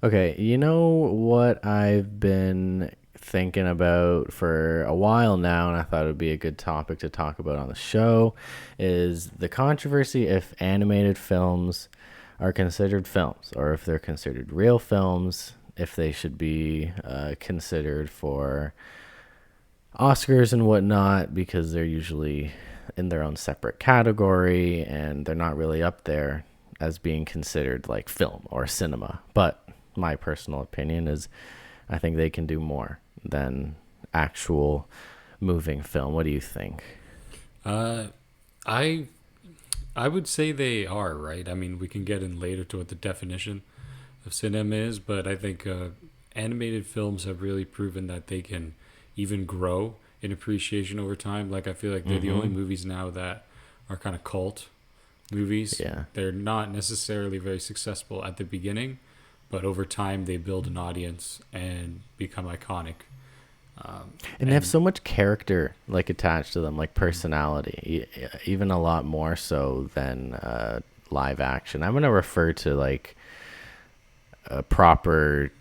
Okay, you know what I've been thinking about for a while now, and I thought it would be a good topic to talk about on the show, is the controversy if animated films are considered films, or if they're considered real films, if they should be considered for Oscars and whatnot, because they're usually in their own separate category and they're not really up there as being considered like film or cinema. But my personal opinion is I think they can do more than actual moving film. What do you think? Uh, I I would say they are right. I mean, we can get in later to what the definition of cinema is, but I think animated films have really proven that they can even grow in appreciation over time. Like I feel like they're the only Mm-hmm. movies now that are kind of cult movies. Yeah. They're not necessarily very successful at the beginning, but over time they build an audience and become iconic. And they have And so much character like attached to them, like personality, even a lot more so than live action. I'm gonna refer to like proper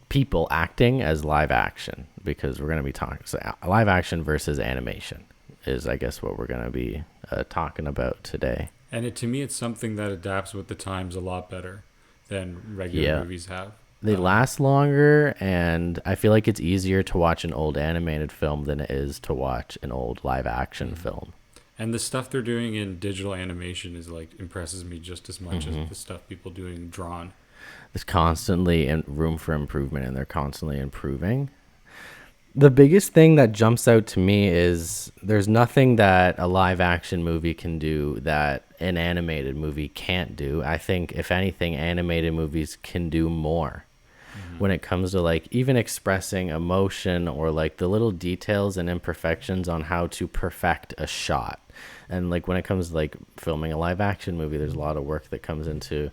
people acting as live action because we're going to be talking so live action versus animation is I guess what we're going to be talking about today. to me, it's something that adapts with the times a lot better than regular Yeah, movies have. they last longer and I feel like it's easier to watch an old animated film than it is to watch an old live action Mhm. film. And the stuff they're doing in digital animation is like impresses me just as much as Hmm. the stuff people doing drawn. There's constantly room for improvement and they're constantly improving. The biggest thing that jumps out to me is there's nothing that a live action movie can do that an animated movie can't do. I think if anything animated movies can do more Hmm. when it comes to like even expressing emotion or like the little details and imperfections on how to perfect a shot. And like when it comes to like filming a live action movie, there's a lot of work that comes into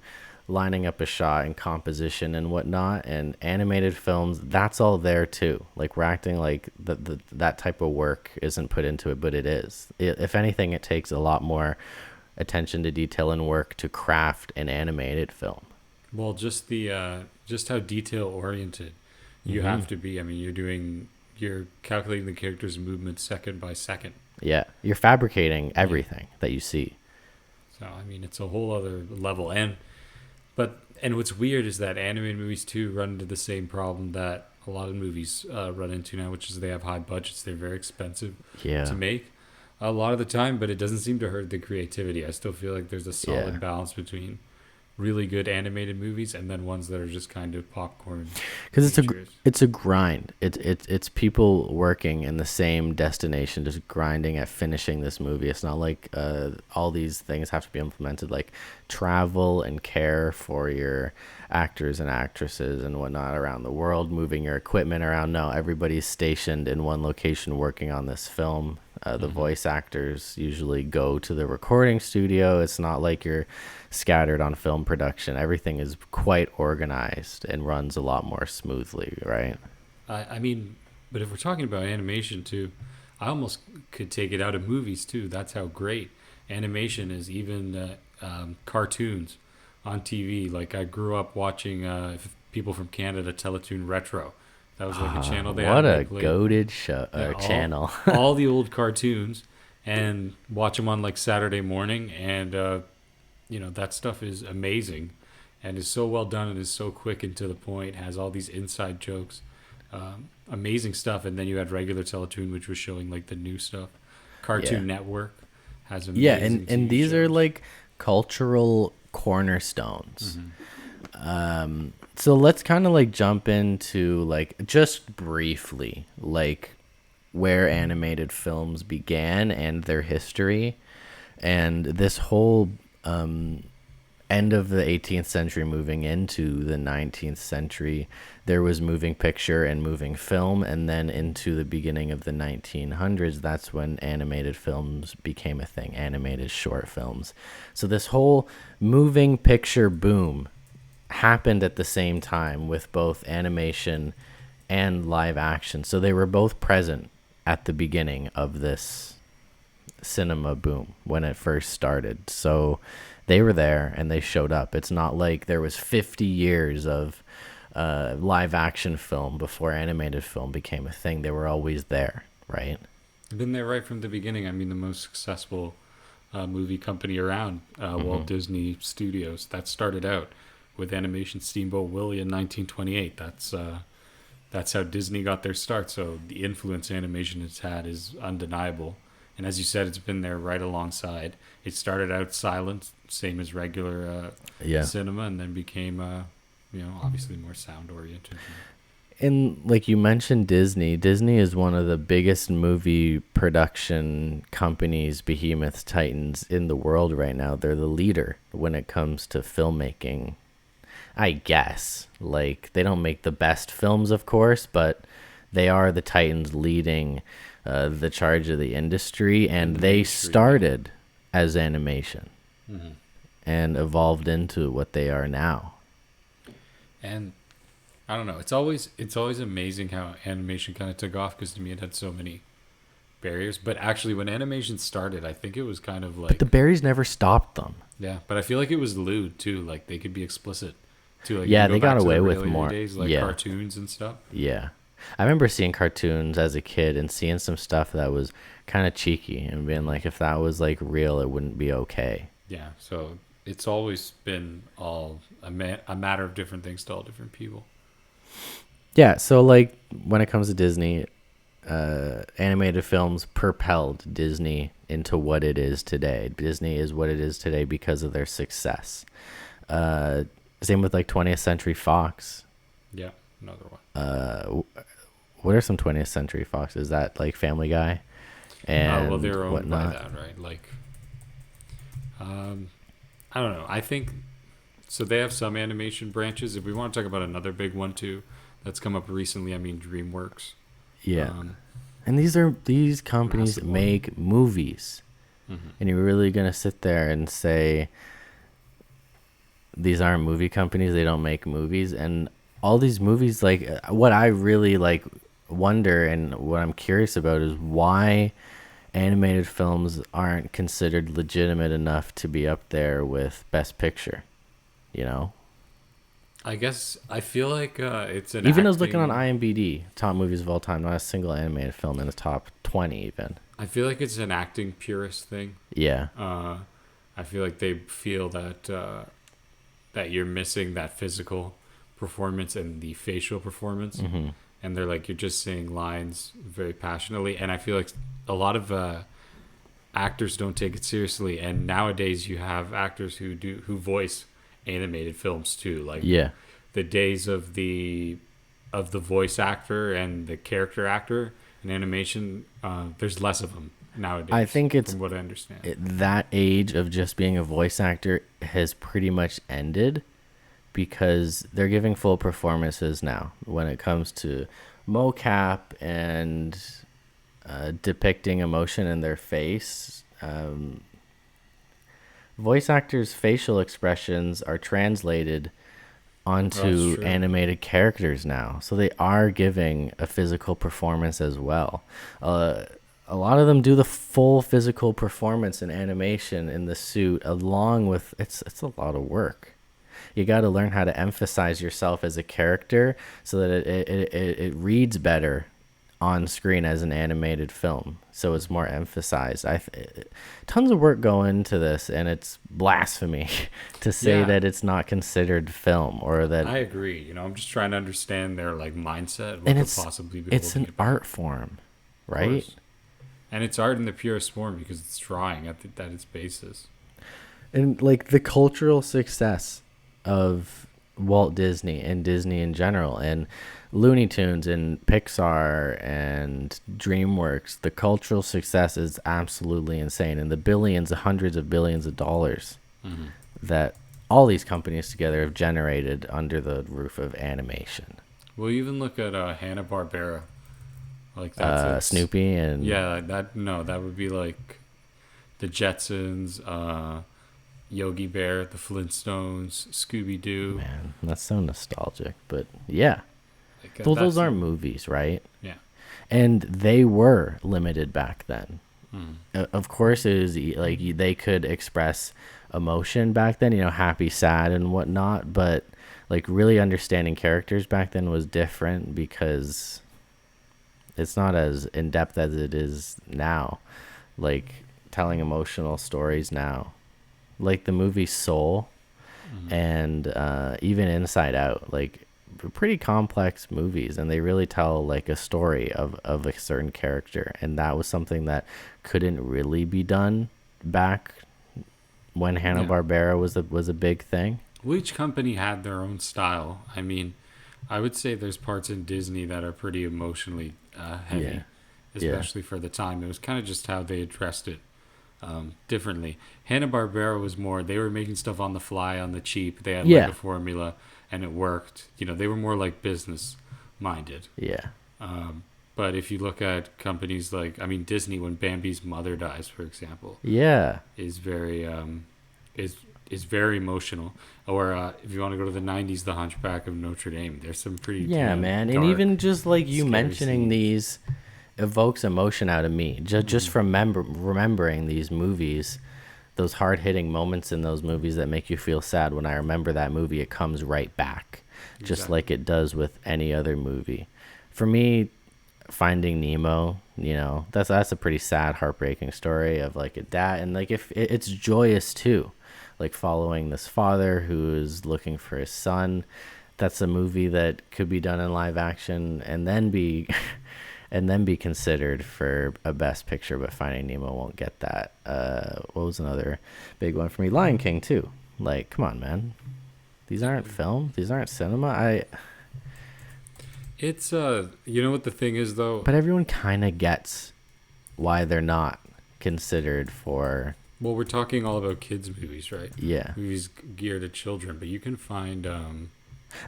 lining up a shot and composition and whatnot. And animated films, that's all there too. Like we're acting like that type of work isn't put into it, but it is. If anything, it takes a lot more attention to detail and work to craft an animated film. Well, just how detail oriented you Hmm. have to be. I mean, you're calculating the character's movements second by second. Yeah, you're fabricating Yeah. everything that you see. So I mean, it's a whole other level. And what's weird is that animated movies too run into the same problem that a lot of movies run into now, which is they have high budgets. They're very expensive to Yeah, make a lot of the time, but it doesn't seem to hurt the creativity. I still feel like there's a yeah. solid balance between really good animated movies and then ones that are just kind of popcorn Because features. it's a grind. It's people working in the same destination, just grinding at finishing this movie. It's not like all these things have to be implemented, like travel and care for your actors and actresses and whatnot around the world, moving your equipment around. No, everybody's stationed in one location working on this film. The Hmm. voice actors usually go to the recording studio. It's not like you're scattered on film production. Everything is quite organized and runs a lot more smoothly, right? I mean, but if we're talking about animation too, I almost could take it out of movies too. That's how great animation is. Even cartoons on TV. Like I grew up watching people from Canada Teletoon Retro. That was like a channel they What had. They a played goated show yeah channel. all the old cartoons and watch them on like Saturday morning. And that stuff is amazing and is so well done and is so quick and to the point. Has all these inside jokes, amazing stuff. And then you had regular Teletoon, which was showing like the new stuff. Yeah. Cartoon Network has Yeah, and amazing and TV these are shows. like cultural cornerstones. Hmm. So let's kind of like jump into like just briefly like where animated films began and their history and this whole end of the 18th century moving into the 19th century. There was moving picture and moving film, and then into the beginning of the 1900s, that's when animated films became a thing, animated short films. So this whole moving picture boom happened at the same time with both animation and live action. So they were both present at the beginning of this cinema boom when it first started. So they were there and they showed up. It's not like there was 50 years of live action film before animated film became a thing. They were always there, right? They've been there right from the beginning. I mean, the most successful movie company around, Walt Disney Studios, that started out with Animation Steamboat Willie in 1928. That's how Disney got their start. So the influence animation has had is undeniable. And as you said, it's been there right alongside. It started out silent, same as regular cinema, and then became, obviously more sound oriented. And like you mentioned, Disney is one of the biggest movie production companies, behemoths, titans in the world right now. They're the leader when it comes to filmmaking, I guess. Like, they don't make the best films, of course, but they are the titans leading the charge of the industry, and they started as animation and evolved into what they are now. And I don't know, it's always amazing how animation kind of took off, because to me it had so many barriers. But actually, when animation started, I think it was kind of like, But the berries never stopped them. yeah, but I feel like it was lewd too. Like, they could be explicit too. Like, Yeah, you go they got back to away the with earlier more. days, like Yeah. cartoons and stuff. Yeah. I remember seeing cartoons as a kid and seeing some stuff that was kind of cheeky and being like, if that was like real, it wouldn't be okay. Yeah, so it's always been all a matter of different things to all different people. Yeah, so like when it comes to Disney, animated films propelled Disney into what it is today. Disney is what it is today because of their success. Same with like 20th Century Fox. Yeah, another one. What are some 20th Century Fox? Is that like Family Guy and Well, they're owned whatnot? by that, right? Like, I don't know. I think so. They have some animation branches. If we want to talk about another big one too, that's come up recently. I mean, DreamWorks. Yeah. And these companies massive one. make movies. And you're really going to sit there and say these aren't movie companies, they don't make movies. And all these movies, like, what I really like wonder and what I'm curious about is why animated films aren't considered legitimate enough to be up there with Best Picture, you know? I guess I feel like it's an Even I was looking on IMDb, top movies of all time, not a single animated film in the top 20 even. I feel like it's an acting purist thing. Yeah. I feel like they feel that that you're missing that physical performance and the facial performance, and they're like, you're just saying lines very passionately. And I feel like a lot of actors don't take it seriously. And nowadays, you have actors who voice animated films too. Like, Yeah. the days of the voice actor and the character actor in animation, there's less of them nowadays. I think it's from what I understand. That age of just being a voice actor has pretty much ended because they're giving full performances now when it comes to mocap and depicting emotion in their face. Voice actors' facial expressions are translated onto animated characters now, so they are giving a physical performance as well. A lot of them do the full physical performance in animation in the suit, along with it's a lot of work. You got to learn how to emphasize yourself as a character so that it reads better on screen as an animated film, so it's more emphasized. Tons of work go into this, and it's blasphemy to say that it's not considered film, or that I agree. You know, I'm just trying to understand their like mindset. What and could it's possibly be it's an holding it back. art form, right? And it's art in the purest form because it's drawing at its basis. And like the cultural success of Walt Disney and Disney in general and Looney Tunes and Pixar and DreamWorks, the cultural success is absolutely insane, and the billions, the hundreds of billions of dollars that all these companies together have generated under the roof of animation. Well, you even look at Hanna-Barbera, like that's Snoopy and that would be like the Jetsons, Yogi Bear, the Flintstones, Scooby Doo. Man, that's so nostalgic, but yeah. Like, Those aren't movies, right? Yeah. And they were limited back then. Of course, it was like they could express emotion back then, you know, happy, sad, and whatnot. But like really understanding characters back then was different because it's not as in depth as it is now. Like telling emotional stories now, like the movie Soul and even Inside Out, like pretty complex movies, and they really tell like a story of a certain character, and that was something that couldn't really be done back when Yeah. Hanna-Barbera was a big thing. Well, each company had their own style. I mean, I would say there's parts in Disney that are pretty emotionally heavy, Yeah. Yeah. especially for the time. It was kind of just how they addressed it differently. Hanna-Barbera was more, they were making stuff on the fly, on the cheap. They had like Yeah. a formula and it worked. You know, they were more like business minded. Yeah. But if you look at companies like, I mean, Disney, when Bambi's mother dies, for example, Yeah. is very is very emotional. Or if you want to go to the '90s, The Hunchback of Notre Dame. There's some pretty Yeah, man. And dark, even just like you scary mentioning scenes. these evokes emotion out of me. Just from remembering these movies, those hard-hitting moments in those movies that make you feel sad. When I remember that movie, it comes right back, just Exactly. like it does with any other movie. For me, Finding Nemo, you know, that's a pretty sad, heartbreaking story of like a dad, and like if it's joyous too, like following this father who is looking for his son. That's a movie that could be done in live action and then be and then be considered for a best picture, but Finding Nemo won't get that. What was another big one for me? Lion King too. Like, come on, man. These aren't film. These aren't cinema. It's you know what the thing is though. But everyone kind of gets why they're not considered for. Well, we're talking all about kids movies, right? Yeah. Movies geared at children, but you can find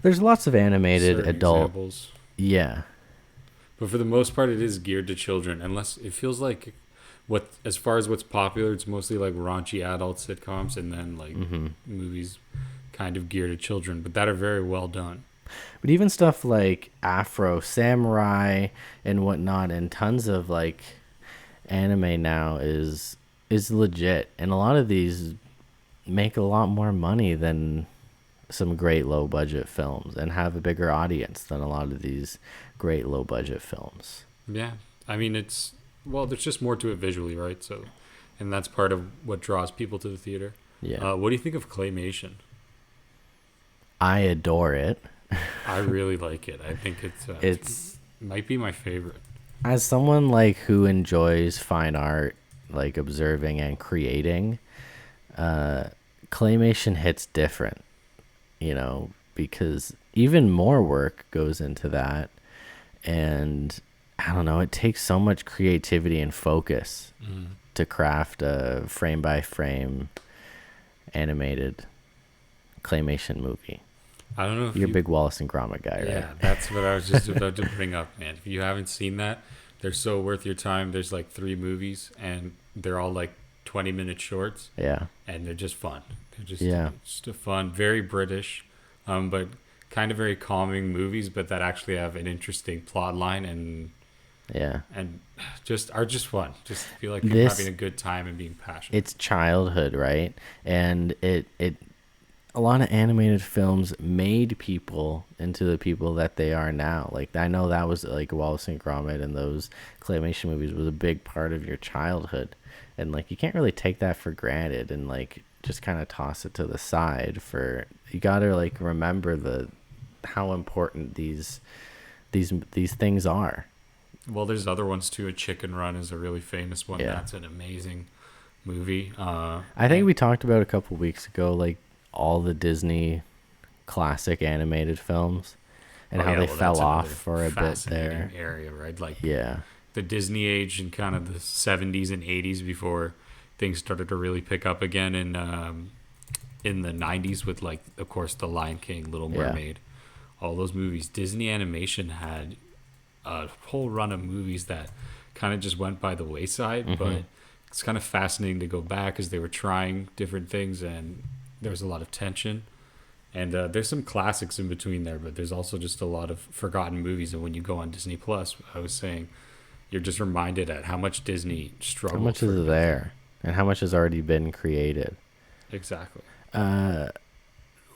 There's lots of animated certain adult. examples. Yeah. But for the most part, it is geared to children. Unless it feels like what, as far as what's popular, it's mostly like raunchy adult sitcoms, and then like movies kind of geared at children, but that are very well done. But even stuff like Afro Samurai and whatnot, and tons of like anime now is legit, and a lot of these make a lot more money than some great low budget films, and have a bigger audience than a lot of these great low budget films. Yeah, I mean it's, well, there's just more to it visually, right? So, and that's part of what draws people to the theater. Yeah, What do you think of claymation? I adore it. I really like it. I think It's might be my favorite. as someone like who enjoys fine art, like observing and creating, claymation hits different, you know, because even more work goes into that, and I don't know, it takes so much creativity and focus to craft a frame by frame animated claymation movie. I don't know if You're a you, big Wallace and Gromit guy, right? yeah, that's what I was just about to bring up, man. If you haven't seen that, they're so worth your time. There's like 3 movies, and they're all like 20-minute shorts, Yeah. and they're just fun. They're Yeah. just a fun, very British, but kind of very calming movies, but that actually have an interesting plot line Yeah. and just are just fun. Just feel like you're This- having a good time and being passionate. It's childhood, right? And it a lot of animated films made people into the people that they are now. Like, I know that was like Wallace and Gromit and those claymation movies was a big part of your childhood. And like, you can't really take that for granted and like just kind of toss it to the side. For you got to like remember how important these things are. Well, there's other ones too. A Chicken Run is a really famous one. Yeah. That's an amazing movie. I think we talked about a couple weeks ago, like all the Disney classic animated films and how they fell off for a bit there. Area, right? Like Yeah. the Disney age in kind of the 70s and 80s before things started to really pick up again in the 90s with, like, of course, The Lion King, Little Yeah. Mermaid, all those movies. Disney Animation had a whole run of movies that kind of just went by the wayside, but it's kind of fascinating to go back because they were trying different things and there was a lot of tension. And there's some classics in between there, but there's also just a lot of forgotten movies. And when you go on Disney Plus, I was saying, you're just reminded at how much Disney struggled. How much for is there and how much has already been created? Exactly.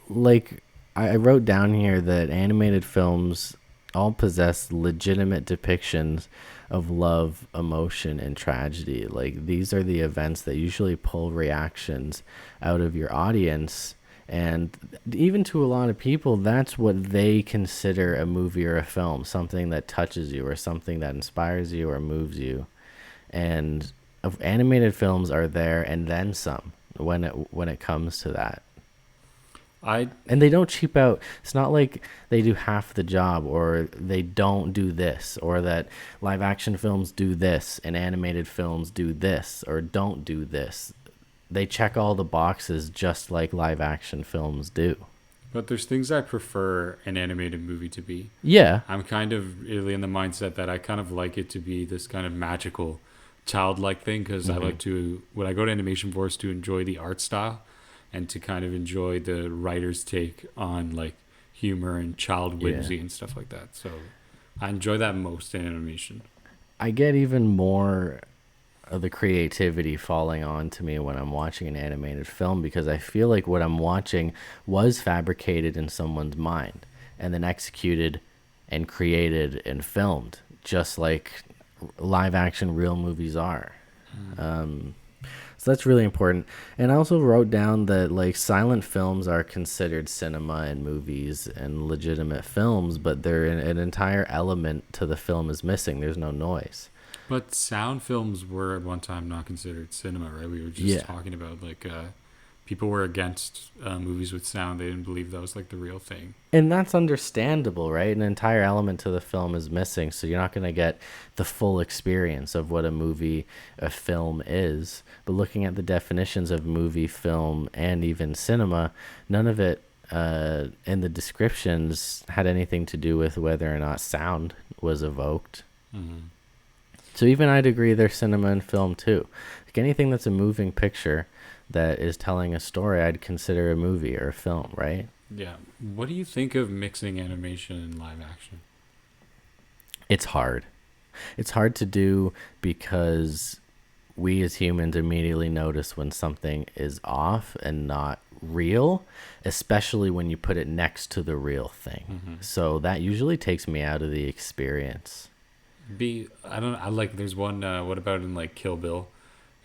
Like, I wrote down here that animated films all possess legitimate depictions of love, emotion, and tragedy. Like, these are the events that usually pull reactions out of your audience. And even to a lot of people, that's what they consider a movie or a film, something that touches you or something that inspires you or moves you. And animated films are there and then some when it comes to that. And they don't cheap out. It's not like they do half the job or they don't do this, or that live action films do this and animated films do this or don't do this. They check all the boxes just like live action films do. But there's things I prefer an animated movie to be. Yeah. I'm kind of really in the mindset that I kind of like it to be this kind of magical, childlike thing, because I like to, when I go to Animation Force, to enjoy the art style and to kind of enjoy the writer's take on like humor and child whimsy and stuff like that. So I enjoy that most in animation. I get even more of the creativity falling on to me when I'm watching an animated film, because I feel like what I'm watching was fabricated in someone's mind and then executed and created and filmed, just like live action real movies are. So that's really important. And I also wrote down that like silent films are considered cinema and movies and legitimate films, but they're an entire element to the film is missing. There's no noise. But sound films were at one time not considered cinema, right? We were just talking about like people were against movies with sound. They didn't believe that was like the real thing. And that's understandable, right? An entire element to the film is missing, so you're not going to get the full experience of what a film is. But looking at the definitions of movie, film, and even cinema, none of it in the descriptions had anything to do with whether or not sound was evoked. So even I'd agree they're cinema and film too. Like anything that's a moving picture that is telling a story, I'd consider a movie or a film, right? Yeah. What do you think of mixing animation and live action? It's hard. It's hard to do because we as humans immediately notice when something is off and not real, especially when you put it next to the real thing. So that usually takes me out of the experience. I like, there's one, what about in like Kill Bill?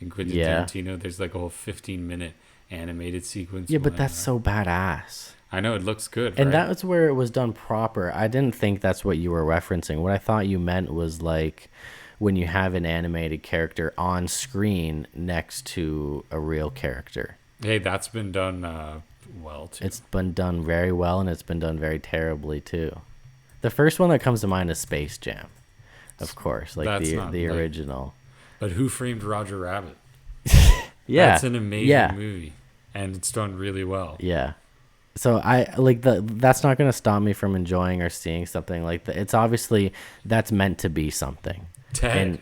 In Quentin Tarantino, there's like a whole 15-minute animated sequence. Yeah, but that's so badass. I know, it looks good. And right? that's where it was done proper. I didn't think that's what you were referencing. What I thought you meant was like when you have an animated character on screen next to a real character. Hey, that's been done well, too. It's been done very well, and it's been done very terribly, too. The first one that comes to mind is Space Jam, of course, like the original. But Who Framed Roger Rabbit? Yeah, that's an amazing movie, and it's done really well. Yeah, so I like that's not going to stop me from enjoying or seeing something like that. It's obviously that's meant to be something. Ted,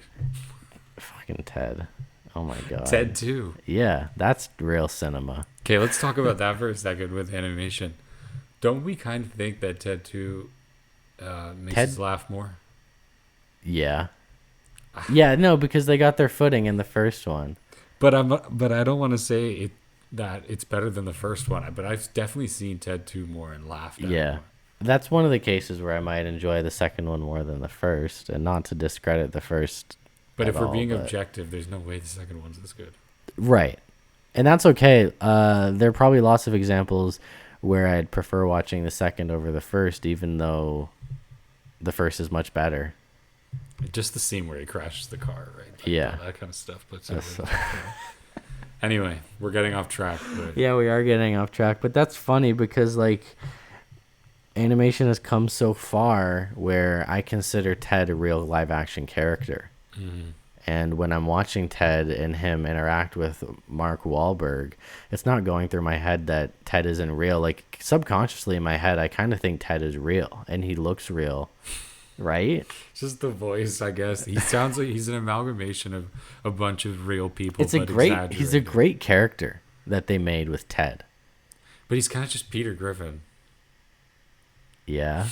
fucking Ted. Oh my god. Ted 2. Yeah, that's real cinema. Okay, let's talk about that for a second with animation. Don't we kind of think that Ted 2 makes us laugh more? Yeah. Yeah, no, because they got their footing in the first one. But I don't want to say that it's better than the first one. But I've definitely seen Ted 2 more and laughed at it more. That's one of the cases where I might enjoy the second one more than the first, and not to discredit the first. But if we're being objective, there's no way the second one's as good. Right. And that's okay. There are probably lots of examples where I'd prefer watching the second over the first, even though the first is much better. Just the scene where he crashes the car, right? That kind of stuff. But anyway, we're getting off track. But. Yeah, we are getting off track. But that's funny because, like, animation has come so far where I consider Ted a real live-action character. And when I'm watching Ted and him interact with Mark Wahlberg, it's not going through my head that Ted isn't real. Like, subconsciously in my head, I kind of think Ted is real, and he looks real. Right? Just the voice, I guess. He sounds like he's an amalgamation of a bunch of real people. He's a great character that they made with Ted. But he's kind of just Peter Griffin. Yeah.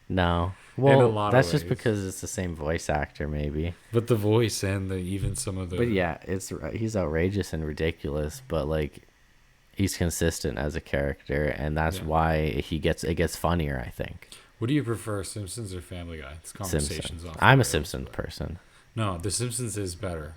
No. Well, that's just because it's the same voice actor, maybe. But the voice and even some of the. But yeah, he's outrageous and ridiculous. But like, He's consistent as a character, and that's Yeah. why it gets funnier, I think. What do you prefer, Simpsons or Family Guy? It's conversations Simpsons. off the I'm a rails, Simpsons but- person. No, The Simpsons is better,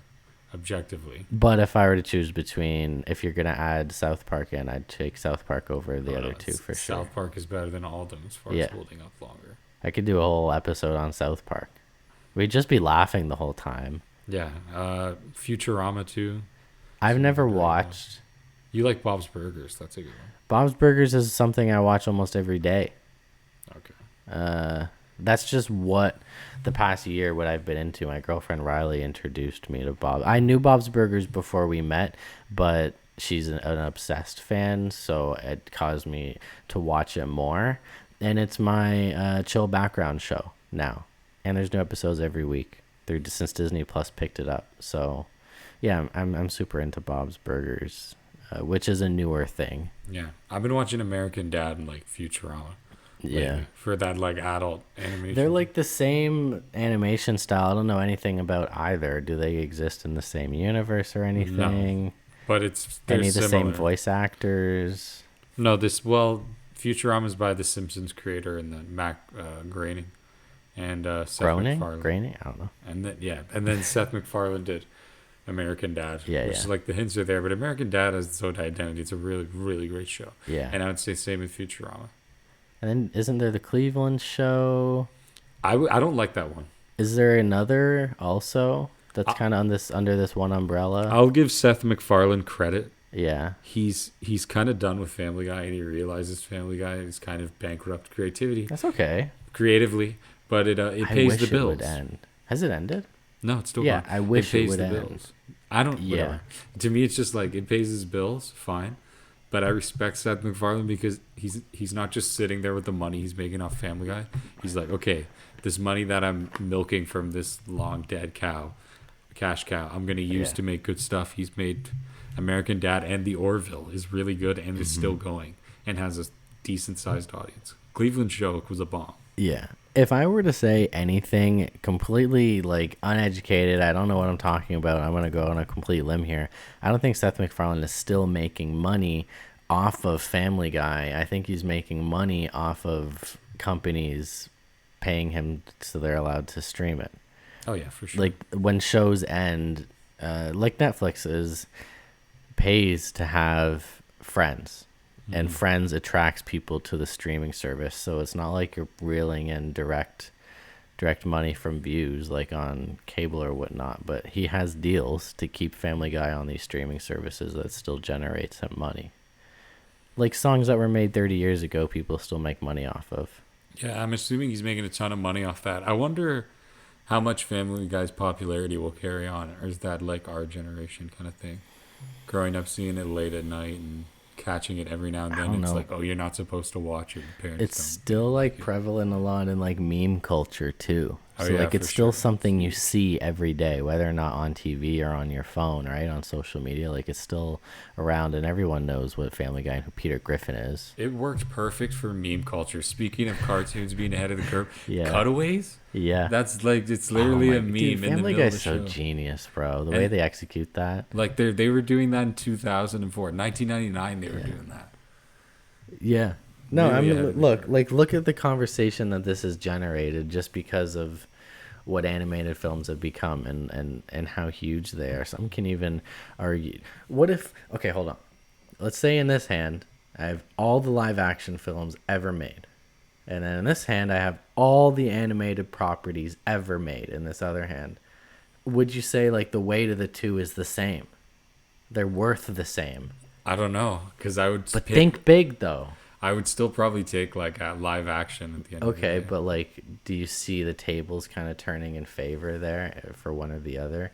objectively. But if I were to choose between, if you're gonna add South Park in, I'd take South Park over the other two for sure. South Park is better than all of them as far Yeah. as holding up longer. I could do a whole episode on South Park. We'd just be laughing the whole time. Yeah. Futurama too. I've never very well. watched. You like Bob's Burgers? That's a good one. Bob's Burgers is something I watch almost every day. Okay. That's just what the past year, what I've been into. My girlfriend Riley introduced me to Bob. I knew Bob's Burgers before we met, but she's an obsessed fan, so it caused me to watch it more. And it's my chill background show now. And there's new episodes every week since Disney Plus picked it up. So, yeah, I'm super into Bob's Burgers, which is a newer thing. Yeah, I've been watching American Dad and like Futurama. Yeah. lately for that like adult animation. They're like the same animation style. I don't know anything about either. Do they exist in the same universe or anything? but they're Any of the similar. same voice actors? No, Futurama is by the Simpsons creator and then Mac Groening and Seth MacFarlane. Groening? I don't know. And then Seth MacFarlane did American Dad. Yeah, which yeah. is like the hints are there, but American Dad has its own identity. It's a really, really great show. Yeah. And I would say same with Futurama. And then isn't there the Cleveland show? I don't like that one. Is there another also that's kind of under this one umbrella? I'll give Seth MacFarlane credit. Yeah. He's kind of done with Family Guy, and he realizes Family Guy is kind of bankrupt creativity, That's okay. creatively, but it I pays wish the it bills. would end. Has it ended? No, it's still Yeah, going. I wish it pays would the end. bills. I don't. Yeah. Whatever. To me, it's just like it pays his bills, fine. But I respect Seth MacFarlane because he's not just sitting there with the money he's making off Family Guy. He's like, okay, this money that I'm milking from this long dead cash cow, I'm gonna use Yeah. to make good stuff. He's made American Dad and The Orville is really good and is still going and has a decent sized audience. Cleveland Show was a bomb. Yeah. If I were to say anything completely like uneducated, I don't know what I'm talking about. I'm going to go on a complete limb here. I don't think Seth MacFarlane is still making money off of Family Guy. I think he's making money off of companies paying him so they're allowed to stream it. Oh yeah, for sure. Like when shows end, like Netflix pays to have Friends. And Friends attracts people to the streaming service, so it's not like you're reeling in direct money from views like on cable or whatnot. But he has deals to keep Family Guy on these streaming services that still generates him money. Like songs that were made 30 years ago, people still make money off of. Yeah, I'm assuming he's making a ton of money off that. I wonder how much Family Guy's popularity will carry on, or is that like our generation kind of thing? Growing up seeing it late at night and catching it every now and then. don't It's know. like, oh, you're not supposed to watch it. Parents It's don't. still like prevalent a lot in like meme culture too. Oh, So yeah, like for it's still sure. something you see every day, whether or not on TV or on your phone, right? On social media, like it's still around, and everyone knows what Family Guy and who Peter Griffin is. It worked perfect for meme culture. Speaking of cartoons being ahead of the curve, Yeah. Cutaways? Yeah, That's like, it's literally a meme Dude, in the Family middle of Guy's the show. so genius, bro. The And- way they execute that. Like they were doing that in 2004. 1999 they were doing that. Yeah. No, Really I ahead of mean, the look at the conversation that this has generated just because of what animated films have become and how huge they are. Some can even argue. What if, okay, hold on. Let's say in this hand, I have all the live action films ever made. And then in this hand, I have all the animated properties ever made in this other hand. Would you say like the weight of the two is the same? They're worth the same. I don't know, because I would But pick- think big though. I would still probably take like a live action at the end. Okay, of the day. but like, do you see the tables kind of turning in favor there for one or the other?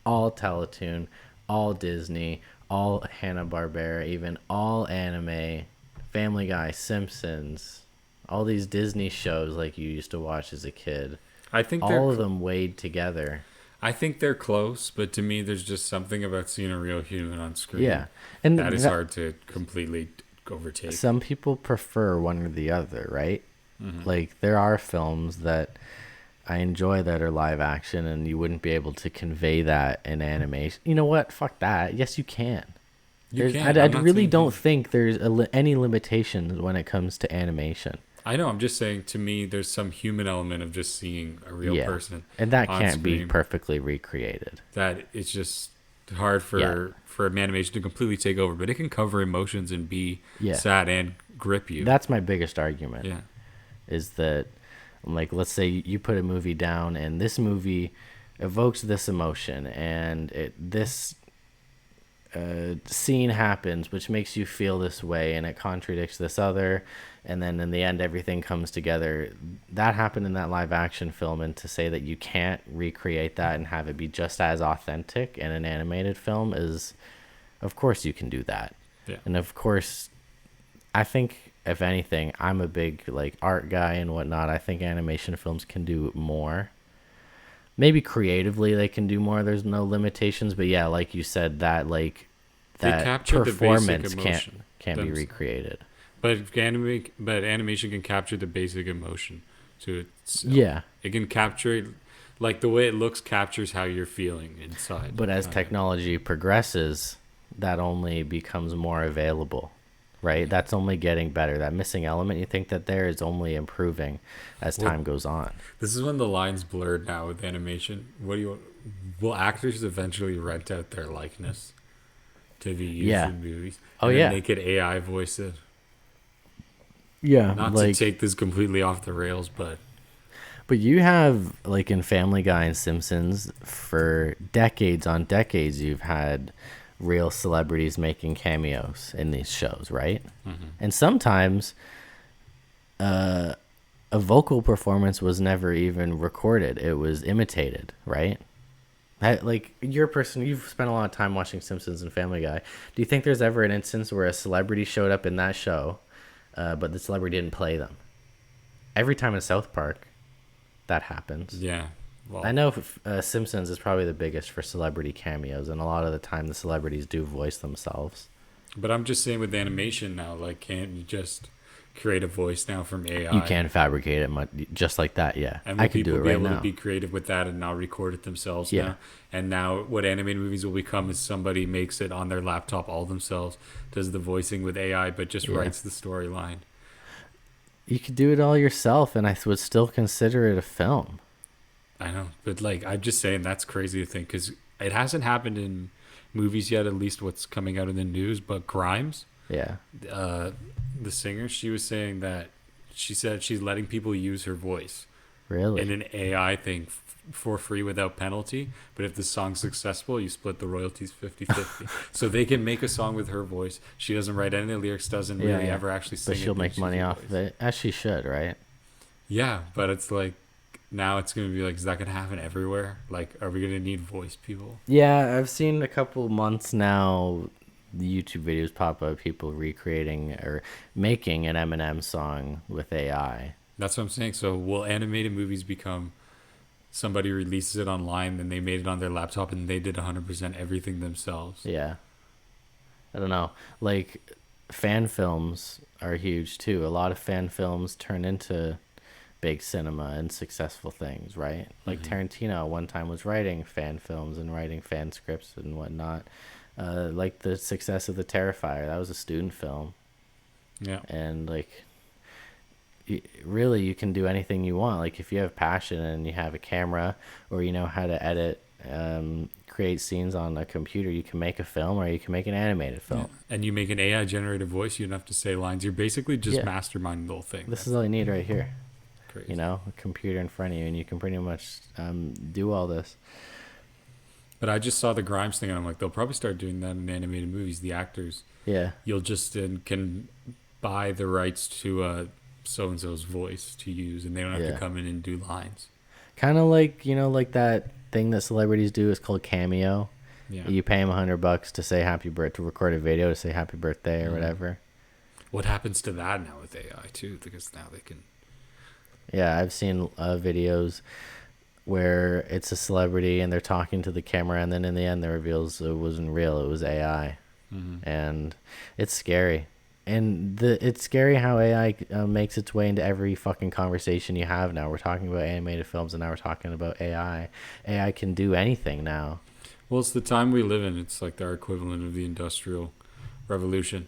All Teletoon, all Disney, all Hanna-Barbera, even all anime, Family Guy, Simpsons, all these Disney shows like you used to watch as a kid. I think All of them weighed together. I think they're close, but to me, there's just something about seeing a real human on screen. Yeah, and that is hard to completely overtake. Some people prefer one or the other, right? Mm-hmm. Like there are films that I enjoy that are live action, and you wouldn't be able to convey that in animation. You know what? Fuck that. Yes, you can. You I can. I'm not really saying don't you. think there's any limitations when it comes to animation. I know. I'm just saying. To me, there's some human element of just seeing a real Yeah, person and that on can't be screen. perfectly recreated. That it's just hard Yeah, for an animation to completely take over, but it can cover emotions and be yeah. sad and grip you. That's my biggest argument. Yeah. Is that, like, let's say you put a movie down and this movie evokes this emotion, and this scene happens which makes you feel this way, and it contradicts this other, and then in the end everything comes together. That happened in that live action film, and to say that you can't recreate that and have it be just as authentic in an animated film is, of course you can do that. Yeah. And of course, I think, if anything, I'm a big like art guy and whatnot. I think animation films can do more. Maybe creatively they can do more. There's no limitations, but yeah, like you said, that like They that captured the basic performance emotion. can't be recreated. But animation can capture the basic emotion to itself. Yeah, It can capture, like the way it looks captures how you're feeling inside. but as technology progresses, that only becomes more available, right? That's only getting better. That missing element you think that there is only improving as Well, time goes on. This is when the lines blurred now with animation. What do you will actors eventually rent out their likeness to be used Yeah. in movies? Oh, And then yeah. make it AI voice it. Yeah, Not like, to take this completely off the rails, but but you have, like, in Family Guy and Simpsons, for decades on decades, you've had real celebrities making cameos in these shows, right? And sometimes a vocal performance was never even recorded. It was imitated, right? Like, you're a person, you've spent a lot of time watching Simpsons and Family Guy. Do you think there's ever an instance where a celebrity showed up in that show, but the celebrity didn't play them? Every time in South Park, that happens. yeah. Well, I know Simpsons is probably the biggest for celebrity cameos, and a lot of the time the celebrities do voice themselves. but I'm just saying with animation now, like, can't you just create a voice now from AI? You can fabricate it just like that, yeah. And I will could do people it be right able now. to be creative with that and now record it themselves Yeah. now? And now what animated movies will become is somebody makes it on their laptop all themselves, does the voicing with AI, but just Yeah. writes the storyline. You could do it all yourself, and I would still consider it a film. I know, but like I'm just saying that's crazy to think because it hasn't happened in movies yet. At least what's coming out in the news. But Grimes, Yeah. the singer, she was saying that she said she's letting people use her voice Really? in an AI thing for free without penalty. But if the song's successful, you split the royalties 50-50. So they can make a song with her voice. She doesn't write any lyrics, doesn't really Yeah. ever actually sing But it, she'll but make she's money a off voice. of it, as she should, right? Yeah, but it's like now it's gonna be like, is that gonna happen everywhere? Like, are we gonna need voice people? Yeah, I've seen a couple months now the YouTube videos pop up, people recreating or making an Eminem song with AI. That's what I'm saying. So will animated movies become somebody releases it online, then they made it on their laptop and they did 100% everything themselves? Yeah. I don't know. Like, fan films are huge too. A lot of fan films turn into big cinema and successful things, right? Like Tarantino one time was writing fan films and writing fan scripts and whatnot. Like the success of The Terrifier, that was a student film, Yeah. and like, really, you can do anything you want. Like, if you have passion and you have a camera, or you know how to edit, create scenes on a computer, you can make a film, or you can make an animated film. Yeah. And you make an AI generated voice, you don't have to say lines. You're basically just Yeah. masterminding the whole thing. This is all you need right here. Crazy. You know, a computer in front of you, and you can pretty much do all this. But I just saw the Grimes thing and I'm like, they'll probably start doing that in animated movies. The actors, Yeah. you'll just can buy the rights to so and so's voice to use, and they don't have Yeah. to come in and do lines. Kind of like, you know, like that thing that celebrities do is called Cameo. Yeah. You pay them $100 to say happy birthday, to record a video to say happy birthday or Mhm. whatever. What happens to that now with AI too? Because now they can. Yeah, I've seen videos where it's a celebrity and they're talking to the camera, and then in the end, it reveals it wasn't real; it was AI, and it's scary. And it's scary how AI makes its way into every fucking conversation you have now. We're talking about animated films, and now we're talking about AI. AI can do anything now. Well, it's the time we live in. It's like our equivalent of the industrial revolution.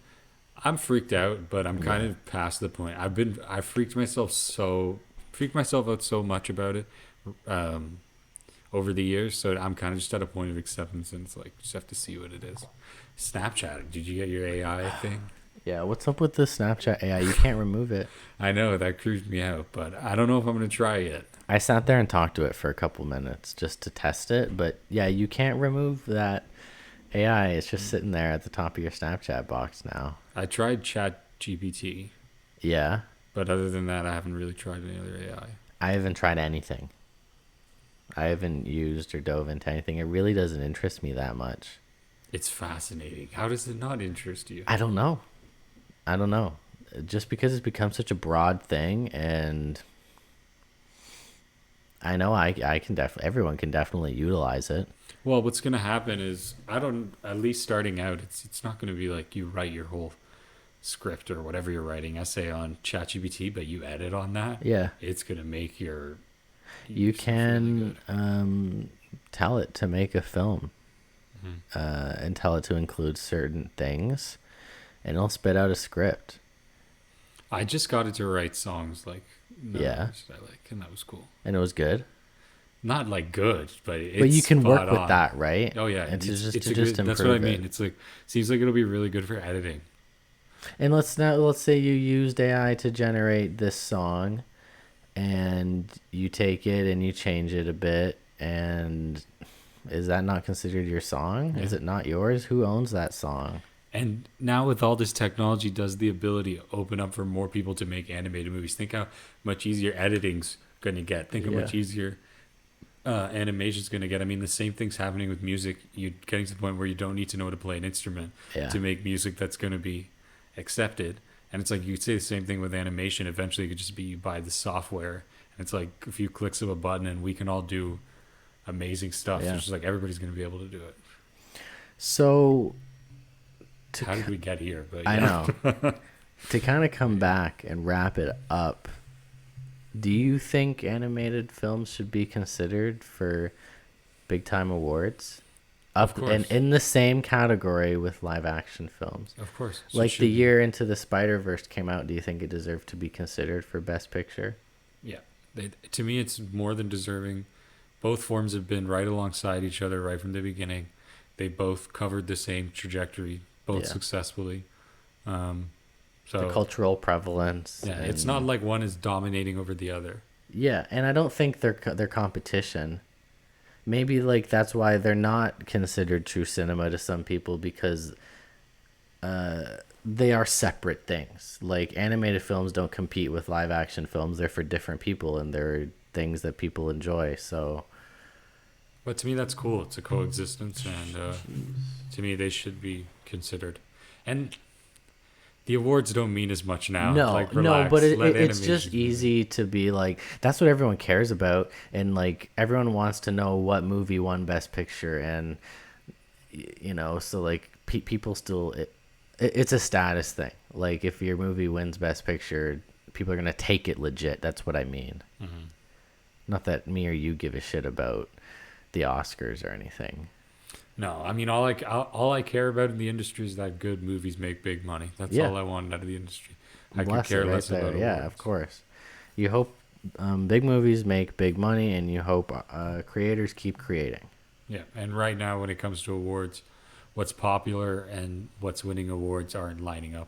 I'm freaked out, but I'm kind of past the point. I freaked myself out so much about it um, over the years. So I'm kind of just at a point of acceptance, and it's like just have to see what it is. Snapchat, did you get your AI thing? Yeah, what's up with the Snapchat AI? You can't remove it. I know that creeped me out, but I don't know if I'm gonna try it. I sat there and talked to it for a couple minutes just to test it, but yeah, you can't remove that AI. It's just sitting there at the top of your Snapchat box now. I tried Chat GPT, Yeah, but other than that, I haven't really tried any other AI. I haven't tried anything. I haven't used or dove into anything. It really doesn't interest me that much. It's fascinating. How does it not interest you? I don't know. I don't know. Just because it's become such a broad thing, and I know I can definitely, everyone can definitely utilize it. Well, what's gonna happen is at least starting out, it's not gonna be like you write your whole script or whatever you're writing essay on ChatGPT, but you edit on that. Yeah. It's gonna make You stuff really can tell it to make a film, good. and tell it to include certain things, and it'll spit out a script. I just got it to write songs like Yeah. I like, and that was cool. And it was good. Not like good, but it's But you can work spot with on. that, right? Oh yeah, And to it's just a to just good, improve that's what I it. mean. It's like seems like it'll be really good for editing. And let's say you used AI to generate this song, and you take it and you change it a bit, and is that not considered your song? Yeah. Is it not yours? Who owns that song? And now with all this technology, does the ability to open up for more people to make animated movies? Think how much easier editing's going to get. Think how much easier animation's going to get. I mean, the same thing's happening with music. You're getting to the point where you don't need to know how to play an instrument Yeah. to make music that's going to be accepted. And it's like you could say the same thing with animation. Eventually, it could just be you buy the software, and it's like a few clicks of a button, and we can all do amazing stuff. Yeah. It's just like everybody's going to be able to do it. So How did we get here? But I yeah. know. To kind of come back and wrap it up, do you think animated films should be considered for big time awards? Of course. And in the same category with live action films. Of course. Like the year Into the Spider-Verse came out, do you think it deserved to be considered for Best Picture? Yeah. To me, it's more than deserving. Both forms have been right alongside each other right from the beginning. They both covered the same trajectory, both successfully. So The cultural prevalence. yeah, it's not like one is dominating over the other. Yeah, and I don't think they're competition. Maybe like that's why they're not considered true cinema to some people, because they are separate things. Like animated films don't compete with live action films. They're for different people, and they're things that people enjoy. So But to me, that's cool. It's a coexistence, and to me, they should be considered. And the awards don't mean as much now. no, like, no, relax, but let it's animation just do easy to be like, that's what everyone cares about, and like everyone wants to know what movie won Best Picture, and so like people still it's a status thing. Like if your movie wins Best Picture, people are gonna take it legit. That's what I mean. Mm-hmm. Not that me or you give a shit about the Oscars or anything. No, I mean all I care about in the industry is that good movies make big money. That's all I want out of the industry. I could Bless care it right less there. about Yeah, awards. of course. You hope big movies make big money, and you hope creators keep creating. Yeah, and right now when it comes to awards, what's popular and what's winning awards aren't lining up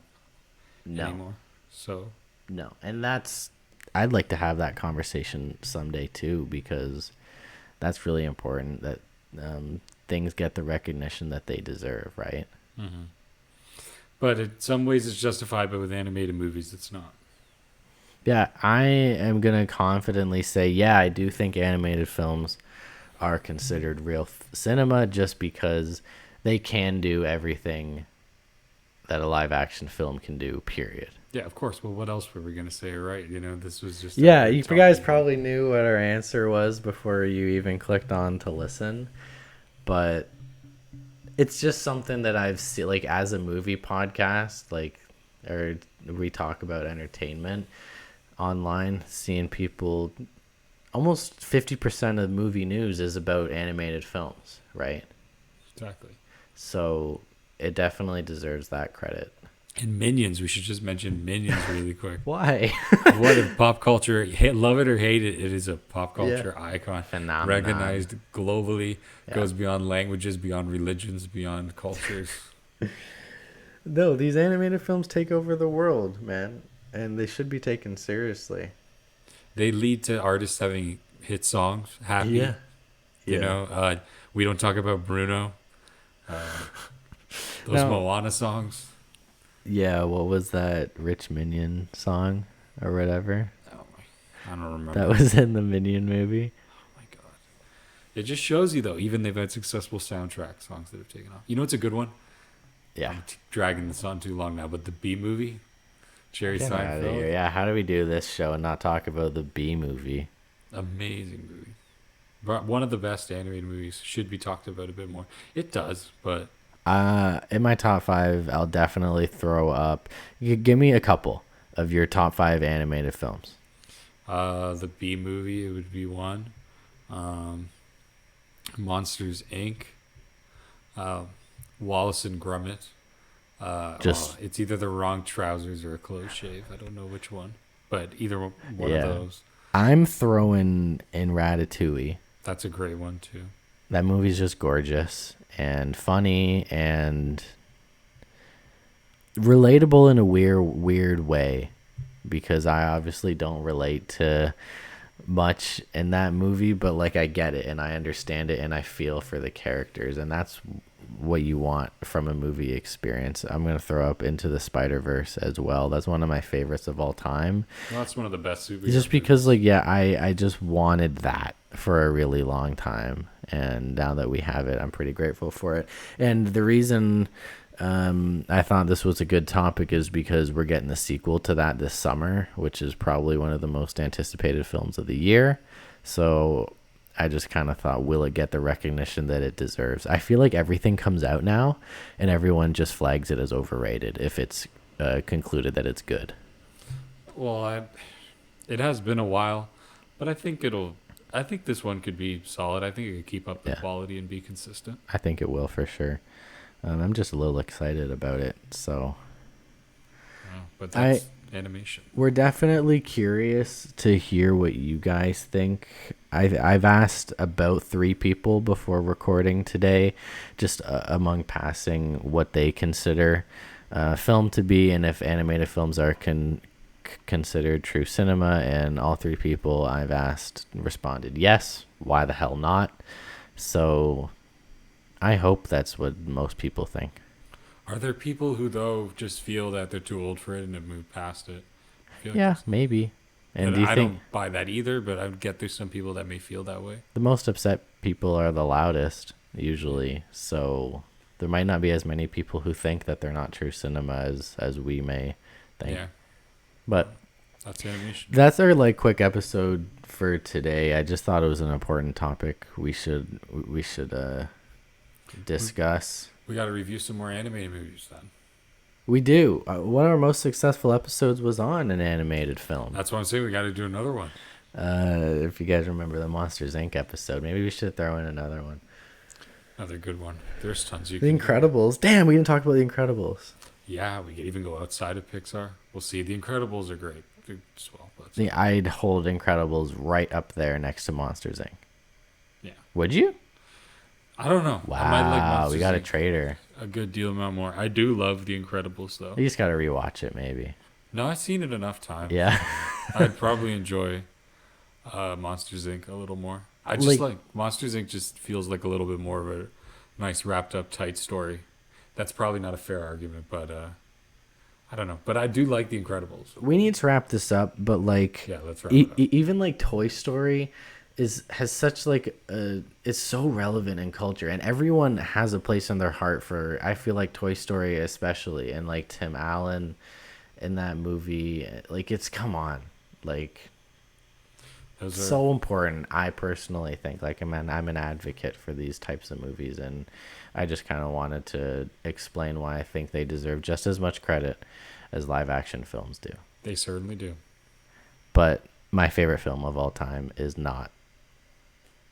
anymore. So No, and I'd like to have that conversation someday too, because that's really important that things get the recognition that they deserve, right? mm-hmm. But in some ways it's justified, but with animated movies it's not. Yeah, I am gonna confidently say, yeah, I do think animated films are considered real cinema, just because they can do everything that a live action film can do, period. Yeah, of course. Well, what else were we gonna say? Right? This was just Yeah, you guys probably knew what our answer was before you even clicked on to listen, but it's just something that I've seen, like as a movie podcast, like, or we talk about entertainment online, seeing people, almost 50% of movie news is about animated films, right? Exactly. So it definitely deserves that credit. And Minions, we should just mention Minions really quick. Why? What a pop culture, love it or hate it, it is a pop culture icon. Phenomenon. Recognized globally, Yeah. goes beyond languages, beyond religions, beyond cultures. No, these animated films take over the world, man, and they should be taken seriously. They lead to artists having hit songs, happy. Yeah. You know, we don't talk about Bruno. Those No. Moana songs. Yeah, what was that Rich Minion song or whatever? Oh my, I don't remember. That was in the Minion movie. Oh my god. It just shows you though, even they've had successful soundtrack songs that have taken off. You know what's a good one? Yeah. I'm dragging this on too long now, but the B movie, Jerry Get outta here. Seinfeld, Yeah, how do we do this show and not talk about the B movie? amazing movie. But one of the best animated movies, should be talked about a bit more. It does, but In my top 5, I'll definitely throw up. Give me a couple of your top 5 animated films. the B movie, it would be one. Monsters Inc. Wallace and Gromit. It's either the wrong trousers or a close shave. I don't know which one, but either one Yeah. of those. I'm throwing in Ratatouille. That's a great one too. That movie's just gorgeous and funny and relatable in a weird way, because I obviously don't relate to much in that movie, but like I get it and I understand it and I feel for the characters, and that's what you want from a movie experience. I'm going to throw up Into the Spider-Verse as well. That's one of my favorites of all time. Well, that's one of the best superhero Just because like I just wanted that for a really long time, and now that we have it, I'm pretty grateful for it. And the reason I thought this was a good topic is because we're getting the sequel to that this summer, which is probably one of the most anticipated films of the year. So I just kind of thought, will it get the recognition that it deserves? I feel like everything comes out now and everyone just flags it as overrated if it's concluded that it's good. Well, it has been a while, but I think this one could be solid. I think it could keep up the Yeah. quality and be consistent. I think it will for sure. I'm just a little excited about it. So But that's animation. we're definitely curious to hear what you guys think. I've asked about 3 people before recording today, just among passing, what they consider film to be, and if animated films are considered true cinema. And all 3 people I've asked responded yes. Why the hell not? So I hope that's what most people think. Are there people who though just feel that they're too old for it and have moved past it? I feel like Yeah, that's- maybe. And but do you I think don't buy that either, but I would get there's some people that may feel that way. the most upset people are the loudest usually? So there might not be as many people who think that they're not true cinema as we may think. Yeah, But that's animation. that's our like quick episode for today. I just thought it was an important topic we should discuss. We got to review some more animated movies then. We do. One of our most successful episodes was on an animated film. That's what I'm saying. We got to do another one. If you guys remember the Monsters Inc. episode, maybe we should throw in another one. Another good one. There's tons you The can. Incredibles. Damn, we didn't talk about The Incredibles. Yeah, we could even go outside of Pixar. We'll see. The Incredibles are great as well. But See, I'd hold Incredibles right up there next to Monsters Inc. yeah, Would you? I don't know. I might like Wow, we Monsters, got a Inc. traitor. a good deal amount more. I do love The Incredibles though. You just got to rewatch it, maybe. No, I've seen it enough times. Yeah. I'd probably enjoy Monsters Inc. a little more. I just Like- like Monsters Inc. just feels like a little bit more of a nice wrapped up tight story. That's probably not a fair argument, but I don't know. But I do like The Incredibles. We need to wrap this up, but like, Yeah, let's wrap it up. even like Toy Story has such like it's so relevant in culture, and everyone has a place in their heart for, I feel like, Toy Story especially, and like Tim Allen in that movie. Like, it's, come on, like, Those are, so important. I personally think, like, I'm an advocate for these types of movies, and I just kind of wanted to explain why I think they deserve just as much credit as live action films do. they certainly do. But my favorite film of all time is not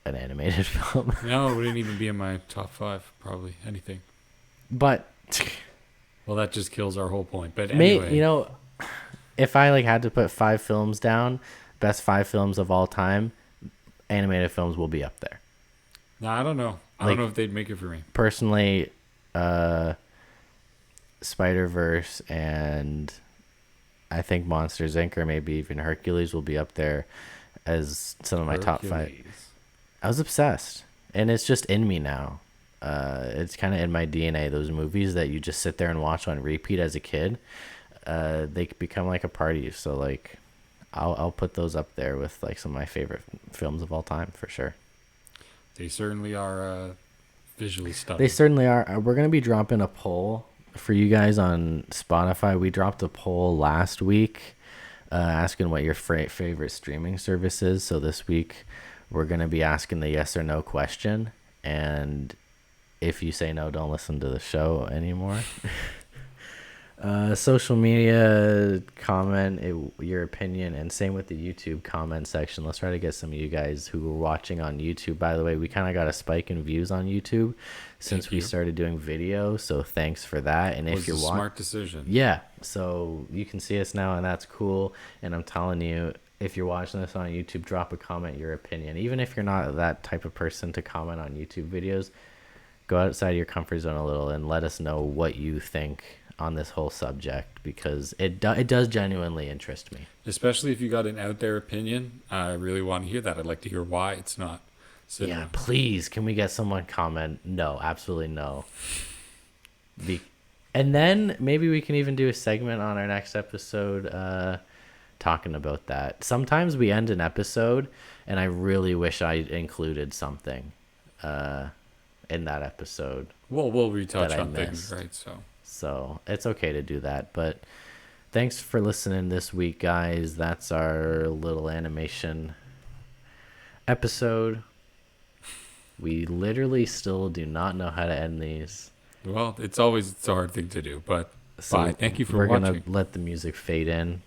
an animated film. No, it wouldn't even be in my top 5, probably anything. But Well, that just kills our whole point. But May anyway, if I like had to put 5 films down, best 5 films of all time, animated films will be up there. no, I don't know. I don't Like know if they'd make it for me. personally, Spider Verse and I think Monsters Inc. or maybe even Hercules will be up there as some of my top 5. Hercules. I was obsessed, and it's just in me now. It's kind of in my DNA. Those movies that you just sit there and watch on repeat as a kid, they become like a party. So like, I'll put those up there with like some of my favorite films of all time for sure. They certainly are visually They stunning. certainly are. We're gonna be dropping a poll for you guys on Spotify. We dropped a poll last week, asking what your favorite streaming service is. So this week, we're gonna be asking the yes or no question, and if you say no, don't listen to the show anymore. Social media, comment your opinion, and same with the YouTube comment section. Let's try to get some of you guys who are watching on YouTube. By the way, we kind of got a spike in views on YouTube since Thank we you. started doing video, so thanks for that. And It if was you're a watching, smart decision. yeah, so you can see us now, and that's cool. And I'm telling you, if you're watching this on YouTube, drop a comment, your opinion. Even if you're not that type of person to comment on YouTube videos, go outside your comfort zone a little and let us know what you think on this whole subject, because it does genuinely interest me. Especially if you got an out there opinion. I really want to hear that. I'd like to hear why it's not Yeah, cinema. please, can we get someone comment? No, absolutely no. Be- and then maybe we can even do a segment on our next episode talking about that. Sometimes we end an episode and I really wish I included something in that episode. We'll retouch that I on things, missed. right? So So it's okay to do that. But thanks for listening this week, guys. That's our little animation episode. We literally still do not know how to end these. well, it's a hard thing to do, but So bye. Thank you for we're watching. gonna let the music fade in,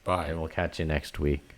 Bye. and we'll catch you next week.